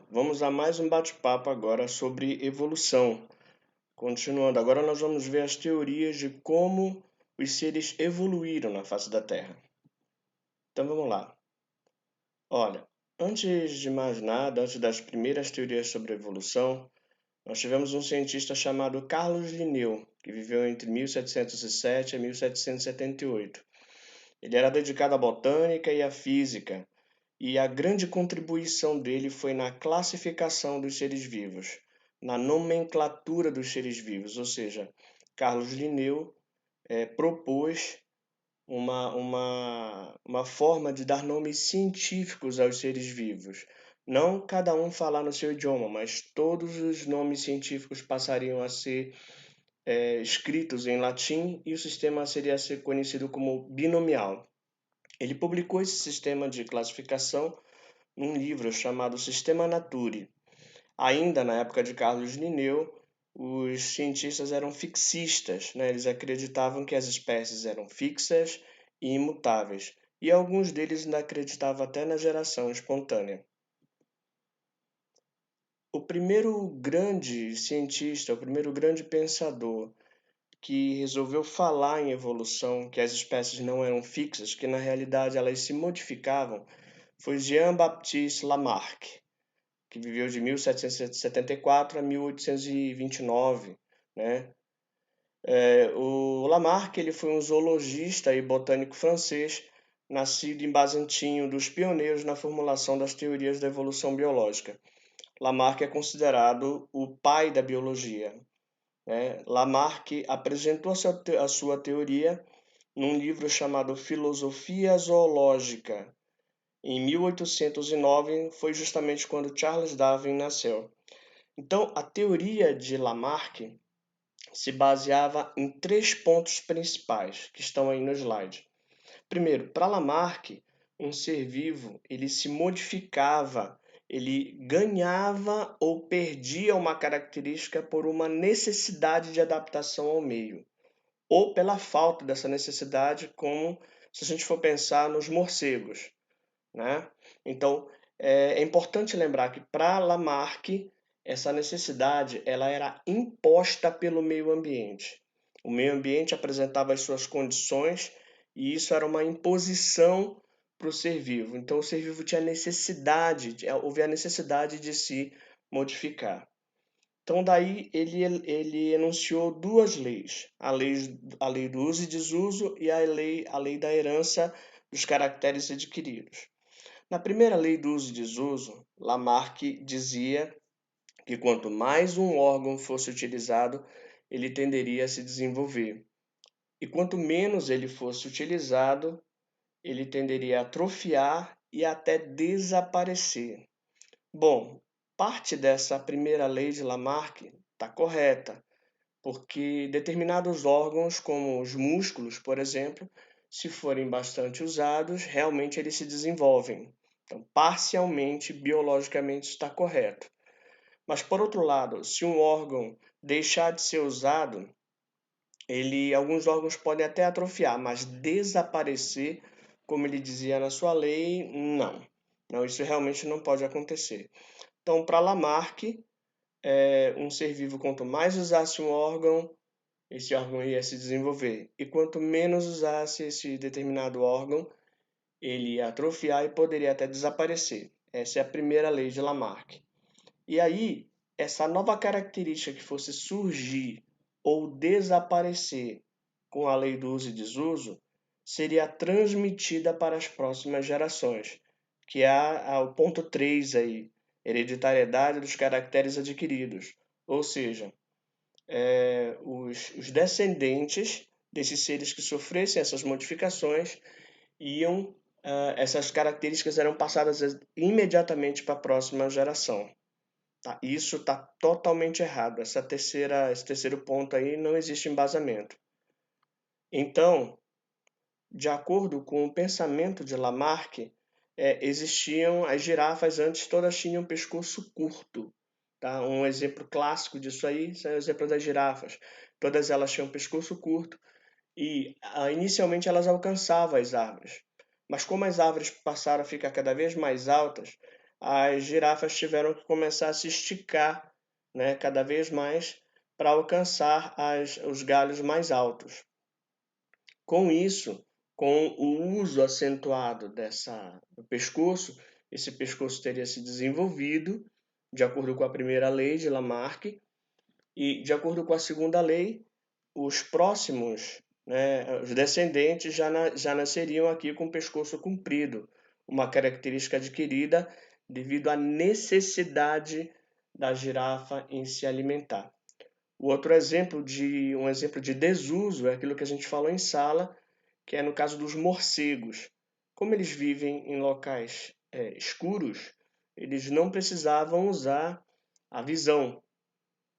Vamos a mais um bate-papo agora sobre evolução. Continuando, agora nós vamos ver as teorias de como os seres evoluíram na face da Terra. Então vamos lá. Olha, antes de mais nada, antes das primeiras teorias sobre evolução, nós tivemos um cientista chamado Carlos Linneu, que viveu entre 1707 e 1778. Ele era dedicado à botânica e à física, e a grande contribuição dele foi na classificação dos seres vivos, na nomenclatura dos seres vivos, ou seja, Carlos Linneu propôs uma forma de dar nomes científicos aos seres vivos. Não cada um falar no seu idioma, mas todos os nomes científicos passariam a ser escritos em latim e o sistema seria a ser conhecido como binomial. Ele publicou esse sistema de classificação num livro chamado Systema Naturae. Ainda na época de Carlos Linneu, os cientistas eram fixistas, né? Eles acreditavam que as espécies eram fixas e imutáveis, e alguns deles ainda acreditavam até na geração espontânea. O primeiro grande cientista, o primeiro grande pensador que resolveu falar em evolução, que as espécies não eram fixas, que na realidade elas se modificavam, foi Jean-Baptiste Lamarck, que viveu de 1774 a 1829, né? O Lamarck ele foi um zoologista e botânico francês, nascido em Bazantinho, um dos pioneiros na formulação das teorias da evolução biológica. Lamarck é considerado o pai da biologia, né? Lamarck apresentou a sua teoria num livro chamado Filosofia Zoológica. Em 1809 foi justamente quando Charles Darwin nasceu. Então, a teoria de Lamarck se baseava em três pontos principais que estão aí no slide. Primeiro, para Lamarck, um ser vivo ele se modificava, ele ganhava ou perdia uma característica por uma necessidade de adaptação ao meio, ou pela falta dessa necessidade, como se a gente for pensar nos morcegos, né? Então, é importante lembrar que para Lamarck, essa necessidade ela era imposta pelo meio ambiente. O meio ambiente apresentava as suas condições e isso era uma imposição para o ser vivo. Então, o ser vivo tinha necessidade, houve a necessidade de se modificar. Então, daí ele enunciou duas leis: a lei do uso e desuso e a lei da herança dos caracteres adquiridos. Na primeira lei do uso e desuso, Lamarck dizia que quanto mais um órgão fosse utilizado, ele tenderia a se desenvolver. E quanto menos ele fosse utilizado, ele tenderia a atrofiar e até desaparecer. Bom, parte dessa primeira lei de Lamarck está correta, porque determinados órgãos, como os músculos, por exemplo, se forem bastante usados, realmente eles se desenvolvem. Então, parcialmente, biologicamente está correto. Mas, por outro lado, se um órgão deixar de ser usado, alguns órgãos podem até atrofiar, mas desaparecer, como ele dizia na sua lei, não. Não, isso realmente não pode acontecer. Então, para Lamarck, um ser vivo, quanto mais usasse um órgão, esse órgão ia se desenvolver. E quanto menos usasse esse determinado órgão, ele ia atrofiar e poderia até desaparecer. Essa é a primeira lei de Lamarck. E aí, essa nova característica que fosse surgir ou desaparecer com a lei do uso e desuso seria transmitida para as próximas gerações, que é o ponto 3 aí, hereditariedade dos caracteres adquiridos. Ou seja, os descendentes desses seres que sofressem essas modificações essas características eram passadas imediatamente para a próxima geração. Tá? Isso está totalmente errado. Esse terceiro ponto aí não existe embasamento. Então, de acordo com o pensamento de Lamarck, existiam as girafas antes todas tinham pescoço curto. Tá? Um exemplo clássico disso aí é o exemplo das girafas. Todas elas tinham pescoço curto e inicialmente elas alcançavam as árvores. Mas como as árvores passaram a ficar cada vez mais altas, as girafas tiveram que começar a se esticar, né, cada vez mais para alcançar os galhos mais altos. Com isso, com o uso acentuado do pescoço, esse pescoço teria se desenvolvido, de acordo com a primeira lei de Lamarck, e de acordo com a segunda lei, os próximos, né, os descendentes já nasceriam aqui com o pescoço comprido, uma característica adquirida devido à necessidade da girafa em se alimentar. O outro exemplo um exemplo de desuso é aquilo que a gente falou em sala, que é no caso dos morcegos. Como eles vivem em locais escuros, eles não precisavam usar a visão.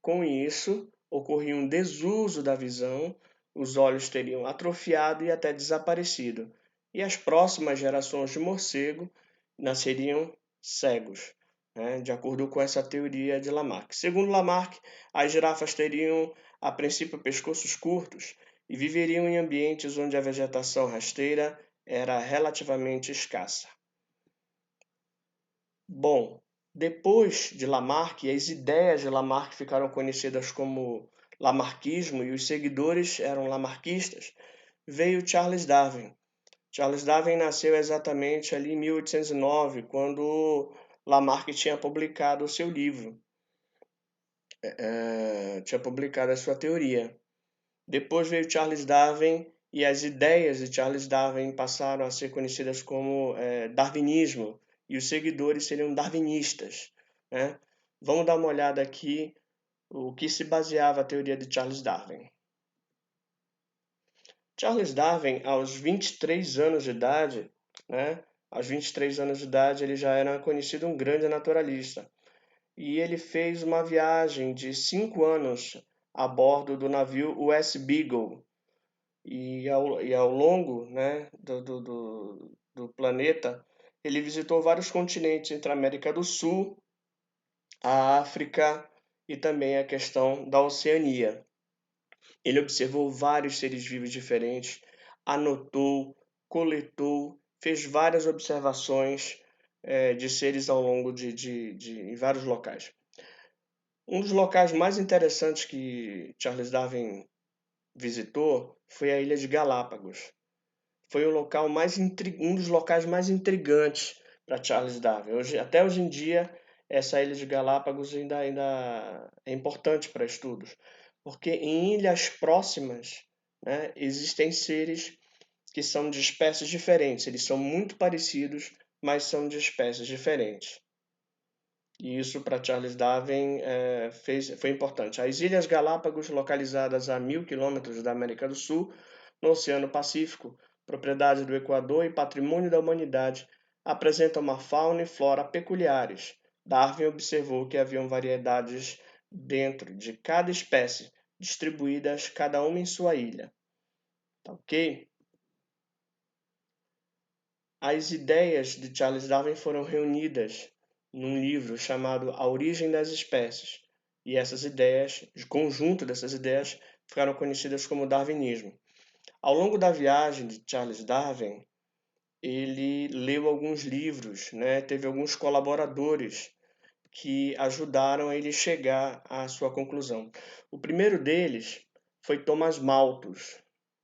Com isso, ocorria um desuso da visão, os olhos teriam atrofiado e até desaparecido, e as próximas gerações de morcego nasceriam cegos, né, de acordo com essa teoria de Lamarck. Segundo Lamarck, as girafas teriam, a princípio, pescoços curtos e viveriam em ambientes onde a vegetação rasteira era relativamente escassa. Bom, depois de Lamarck, as ideias de Lamarck ficaram conhecidas como lamarquismo e os seguidores eram lamarquistas, veio Charles Darwin. Charles Darwin nasceu exatamente ali em 1809, quando Lamarck tinha publicado o seu livro, tinha publicado a sua teoria. Depois veio Charles Darwin e as ideias de Charles Darwin passaram a ser conhecidas como darwinismo, e os seguidores seriam darwinistas, né? Vamos dar uma olhada aqui o que se baseava a teoria de Charles Darwin. Charles Darwin, aos 23 anos de idade, né? Aos 23 anos de idade, ele já era conhecido um grande naturalista. E ele fez uma viagem de 5 anos a bordo do navio US Beagle. E ao longo, né, do planeta, ele visitou vários continentes entre a América do Sul, a África e também a questão da Oceania. Ele observou vários seres vivos diferentes, anotou, coletou, fez várias observações de seres ao longo em vários locais. Um dos locais mais interessantes que Charles Darwin visitou foi a Ilha de Galápagos. Foi um dos locais mais intrigantes para Charles Darwin. Até hoje em dia, essa ilha de Galápagos ainda é importante para estudos, porque em ilhas próximas, né, existem seres que são de espécies diferentes. Eles são muito parecidos, mas são de espécies diferentes. E isso para Charles Darwin foi importante. As Ilhas Galápagos, localizadas a 1.000 quilômetros da América do Sul, no Oceano Pacífico, propriedade do Equador e patrimônio da humanidade, apresentam uma fauna e flora peculiares. Darwin observou que haviam variedades dentro de cada espécie, distribuídas cada uma em sua ilha. Tá ok? As ideias de Charles Darwin foram reunidas num livro chamado A Origem das Espécies, e essas ideias, o conjunto dessas ideias, ficaram conhecidas como darwinismo. Ao longo da viagem de Charles Darwin, ele leu alguns livros, né? Teve alguns colaboradores que ajudaram a ele chegar à sua conclusão. O primeiro deles foi Thomas Malthus,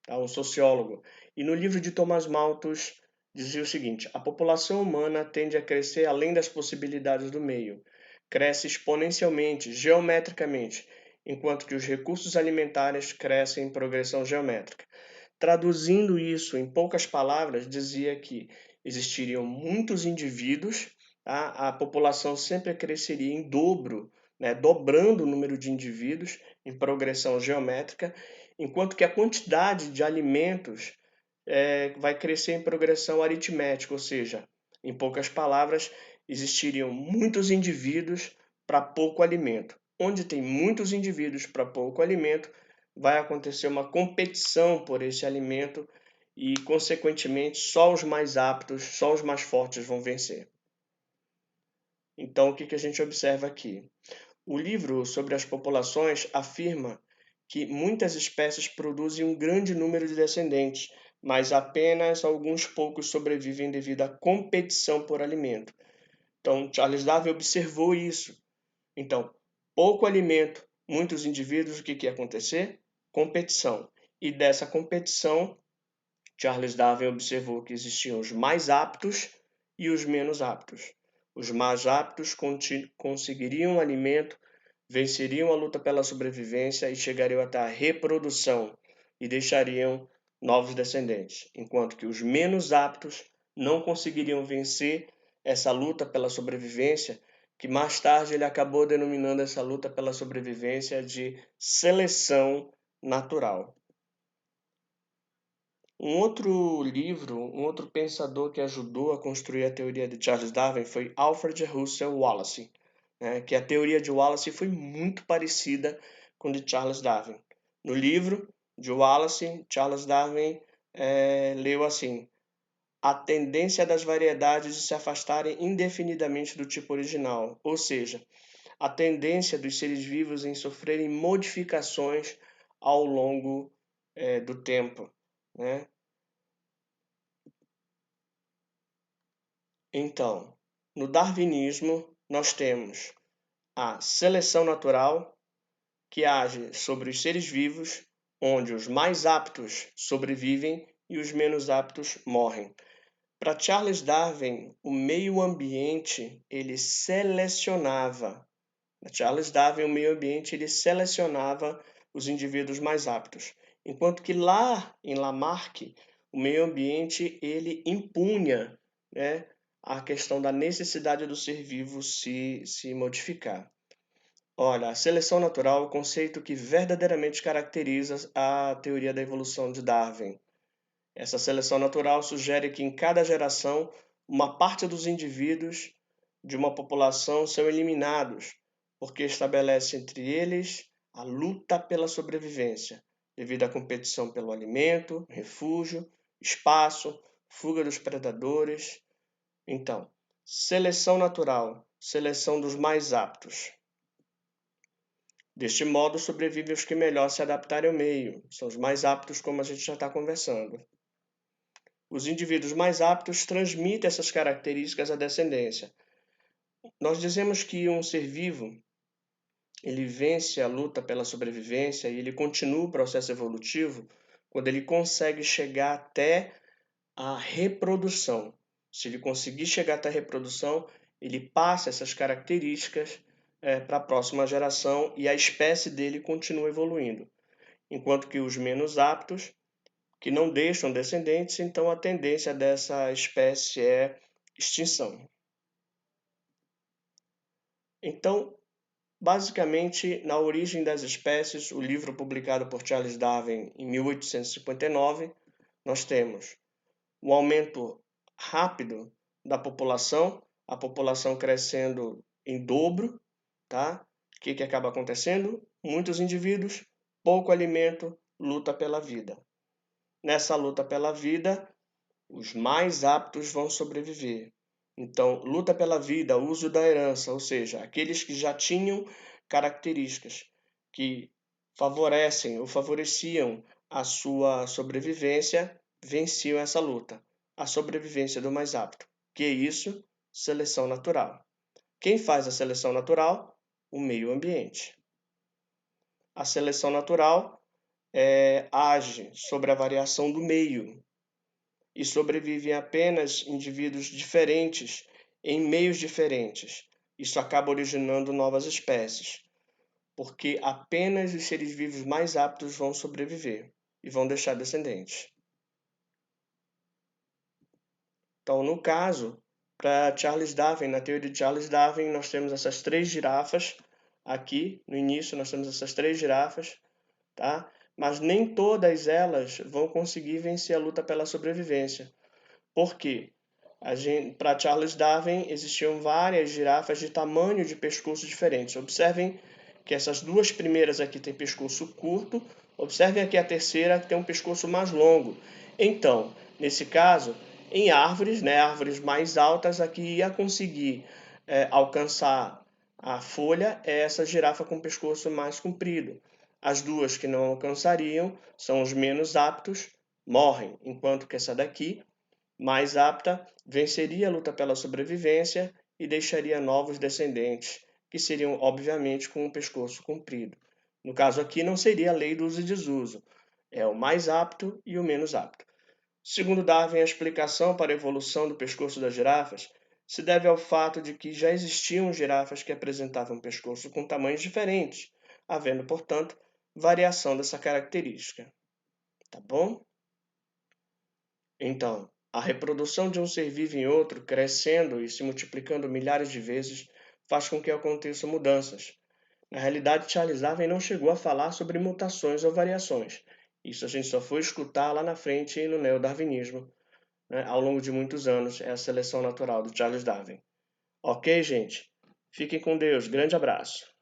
tá? Um sociólogo. E no livro de Thomas Malthus dizia o seguinte: a população humana tende a crescer além das possibilidades do meio. Cresce exponencialmente, geometricamente, enquanto que os recursos alimentares crescem em progressão geométrica. Traduzindo isso em poucas palavras, dizia que existiriam muitos indivíduos, tá? A população sempre cresceria em dobro, né? Dobrando o número de indivíduos em progressão geométrica, enquanto que a quantidade de alimentos vai crescer em progressão aritmética, ou seja, em poucas palavras, existiriam muitos indivíduos para pouco alimento. Onde tem muitos indivíduos para pouco alimento, vai acontecer uma competição por esse alimento e, consequentemente, só os mais aptos, só os mais fortes vão vencer. Então, o que a gente observa aqui? O livro sobre as populações afirma que muitas espécies produzem um grande número de descendentes, mas apenas alguns poucos sobrevivem devido à competição por alimento. Então, Charles Darwin observou isso. Então, pouco alimento, muitos indivíduos, o que ia acontecer? Competição. E dessa competição, Charles Darwin observou que existiam os mais aptos e os menos aptos. Os mais aptos conseguiriam alimento, venceriam a luta pela sobrevivência e chegariam até a reprodução e deixariam novos descendentes, enquanto que os menos aptos não conseguiriam vencer essa luta pela sobrevivência, que mais tarde ele acabou denominando essa luta pela sobrevivência de seleção natural. Um outro pensador que ajudou a construir a teoria de Charles Darwin foi Alfred Russel Wallace, que a teoria de Wallace foi muito parecida com a de Charles Darwin. No livro de Wallace, Charles Darwin leu assim: a tendência das variedades de se afastarem indefinidamente do tipo original, ou seja, a tendência dos seres vivos em sofrerem modificações ao longo do tempo, né? Então, no darwinismo, nós temos a seleção natural, que age sobre os seres vivos, onde os mais aptos sobrevivem e os menos aptos morrem. Para Charles Darwin, o meio ambiente ele selecionava. Para Charles Darwin, o meio ambiente ele selecionava os indivíduos mais aptos, enquanto que lá em Lamarck, o meio ambiente ele impunha, né, a questão da necessidade do ser vivo se modificar. Olha, a seleção natural é o conceito que verdadeiramente caracteriza a teoria da evolução de Darwin. Essa seleção natural sugere que em cada geração, uma parte dos indivíduos de uma população são eliminados, porque estabelece entre eles a luta pela sobrevivência, devido à competição pelo alimento, refúgio, espaço, fuga dos predadores. Então, seleção natural, seleção dos mais aptos. Deste modo, sobrevivem os que melhor se adaptarem ao meio, são os mais aptos, como a gente já está conversando. Os indivíduos mais aptos transmitem essas características à descendência. Nós dizemos que um ser vivo, ele vence a luta pela sobrevivência e ele continua o processo evolutivo quando ele consegue chegar até a reprodução. Se ele conseguir chegar até a reprodução, ele passa essas características para a próxima geração e a espécie dele continua evoluindo. Enquanto que os menos aptos, que não deixam descendentes, então a tendência dessa espécie é extinção. Então, basicamente, na Origem das Espécies, o livro publicado por Charles Darwin em 1859, nós temos um aumento rápido da população, a população crescendo em dobro, tá? O que acaba acontecendo? Muitos indivíduos, pouco alimento, luta pela vida. Nessa luta pela vida, os mais aptos vão sobreviver. Então, luta pela vida, uso da herança, ou seja, aqueles que já tinham características que favorecem ou favoreciam a sua sobrevivência, venciam essa luta. A sobrevivência do mais apto. Que é isso? Seleção natural. Quem faz a seleção natural? O meio ambiente. A seleção natural age sobre a variação do meio e sobrevivem apenas indivíduos diferentes em meios diferentes. Isso acaba originando novas espécies, porque apenas os seres vivos mais aptos vão sobreviver e vão deixar descendentes. Então, no caso, para Charles Darwin, na teoria de Charles Darwin, nós temos essas 3 girafas. Aqui, no início, nós temos essas 3 girafas, tá? Mas nem todas elas vão conseguir vencer a luta pela sobrevivência. Por quê? Para Charles Darwin, existiam várias girafas de tamanho de pescoço diferentes. Observem que essas 2 primeiras aqui têm pescoço curto. Observem aqui a terceira que tem um pescoço mais longo. Então, nesse caso, em árvores, árvores mais altas, aqui ia conseguir alcançar a folha é essa girafa com pescoço mais comprido. As 2 que não alcançariam são os menos aptos, morrem, enquanto que essa daqui mais apta, venceria a luta pela sobrevivência e deixaria novos descendentes, que seriam, obviamente, com um pescoço comprido. No caso aqui, não seria a lei do uso e desuso, é o mais apto e o menos apto. Segundo Darwin, a explicação para a evolução do pescoço das girafas se deve ao fato de que já existiam girafas que apresentavam um pescoço com tamanhos diferentes, havendo, portanto, variação dessa característica. Tá bom? Então, a reprodução de um ser vivo em outro, crescendo e se multiplicando milhares de vezes, faz com que aconteçam mudanças. Na realidade, Charles Darwin não chegou a falar sobre mutações ou variações. Isso a gente só foi escutar lá na frente no neodarwinismo, né, ao longo de muitos anos, é a seleção natural do Charles Darwin. Ok, gente? Fiquem com Deus. Grande abraço.